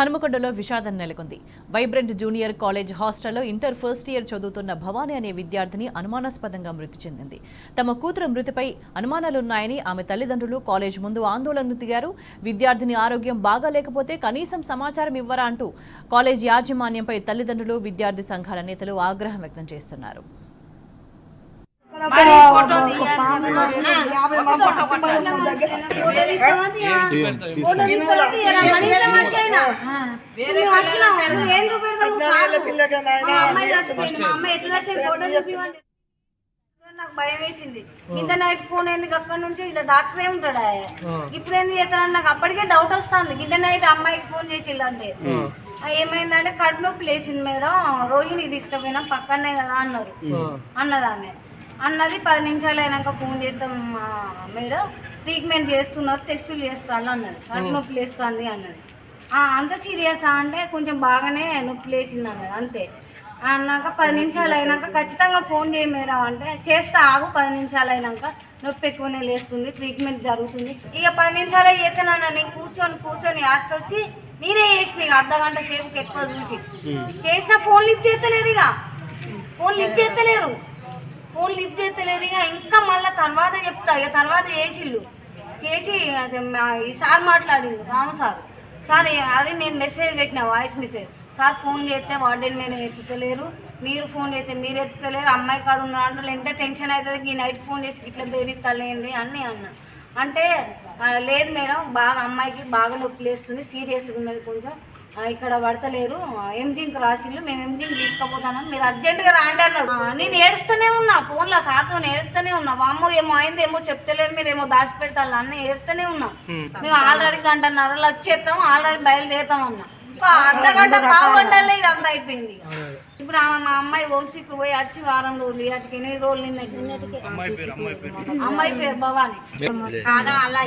హనుమకొండలో విషాదం నెలకొంది. Vibrant junior college హాస్టల్లో ఇంటర్ ఫస్ట్ ఇయర్ చదువుతున్న భవానీ అనే విద్యార్థిని అనుమానాస్పదంగా మృతి చెందింది. తమ కూతురు మృతిపై అనుమానాలున్నాయని ఆమె తల్లిదండ్రులు కాలేజ్ ముందు ఆందోళనకు దిగారు. విద్యార్థిని ఆరోగ్యం బాగాలేకపోతే కనీసం సమాచారం ఇవ్వరా అంటూ కాలేజ్ యాజమాన్యంపై తల్లిదండ్రులు, విద్యార్థి సంఘాల నేతలు ఆగ్రహం వ్యక్తం చేస్తున్నారు. నాకు భయం వేసింది. ఇంత నైట్ ఫోన్ ఎందుకు అక్కడ నుంచి ఇలా డాక్టర్ ఏ ఉంటాడా ఇప్పుడు ఎందుకు చేస్తానని నాకు అప్పటికే డౌట్ వస్తుంది. ఇంత నైట్ అమ్మాయికి ఫోన్ చేసిందంటే ఏమైందంటే కడుపు నొప్పి లేచింది మేడం, రోహిణికి తీసుకుపోయినా పక్కనే కదా అన్నారు అన్నది ఆమె. అన్నది 10 నిమిషాలు అయినాక ఫోన్ చేద్దాం మేడం, ట్రీట్మెంట్ చేస్తున్నారు, టెస్టులు చేస్తాను అన్నది. కడుపు నొప్పి లేస్తుంది అన్నది. అంత సీరియసా అంటే కొంచెం బాగానే నొప్పి లేచింది అన్నది అంతే. అన్నాక 10 నిమిషాలు అయినాక ఖచ్చితంగా ఫోన్ చేయి మేడం అంటే చేస్తా ఆగు, 10 నిమిషాలు అయినాక నొప్పి ఎక్కువనే లేస్తుంది, ట్రీట్మెంట్ జరుగుతుంది. ఇక 10 నిమిషాలే చేస్తానన్నా నేను కూర్చొని లాస్ట్ వచ్చి నేనే చేసిన. ఇక అర్ధగంట సేపుకి ఎక్కువ చూసి చేసిన ఫోన్ లిఫ్ట్ చేస్తలేదు. ఇక ఫోన్ లిఫ్ట్ చేస్తలేరు. ఇక ఇంకా మళ్ళీ తర్వాత చెప్తా. ఇక తర్వాత చేసి ఈ సార్ మాట్లాడిండు, రాము సార్ అది నేను మెసేజ్ పెట్టిన, వాయిస్ మెసేజ్. సార్ ఫోన్ చేస్తే వార్డెన్ మేడం ఎత్తుతలేరు, మీరు ఫోన్ చేస్తే మీరు ఎత్తుతలేరు, అమ్మాయి కాడ ఉన్నారంటే ఎంత టెన్షన్ అవుతుంది, ఈ నైట్ ఫోన్ చేసి ఇట్లా బెదిరిస్తలేంది అని అన్నా. అంటే లేదు మేడం, బాగా అమ్మాయికి బాగా నొప్పి లేస్తుంది, సీరియస్గా ఉన్నది, కొంచెం ఇక్కడ పడతలేరు, ఎంజింగ్కి రాసిళ్ళు, మేము ఎంజింగ్ తీసుకుపోతాను, మీరు అర్జెంటుగా రాండి అన్నాడు. నేను ఏడుస్తూనే ఉన్నా, ఫోన్లో సార్తో ఏడుస్తూనే ఉన్నా. వామ్మో ఏమో అయింది, ఏమో చెప్తలేరు, మీరు ఏమో దాచిపెడతారు అన్న ఏడుస్తూనే ఉన్నా. మేము ఆల్రెడీ గంటన్నరలో వచ్చేస్తాం, ఆల్రెడీ బయలుదేరుతాం అన్నా. ఒక అర్ధగంట 15 గంటలే ఇది అంతా అయిపోయింది. ఇప్పుడు మా అమ్మాయి హోమ్సిక్ పోయి వచ్చి వారం రోజులు, అటుకి 8 రోజులు నిన్నటికి. అమ్మాయి పేరు భవానీ. కాదా అలా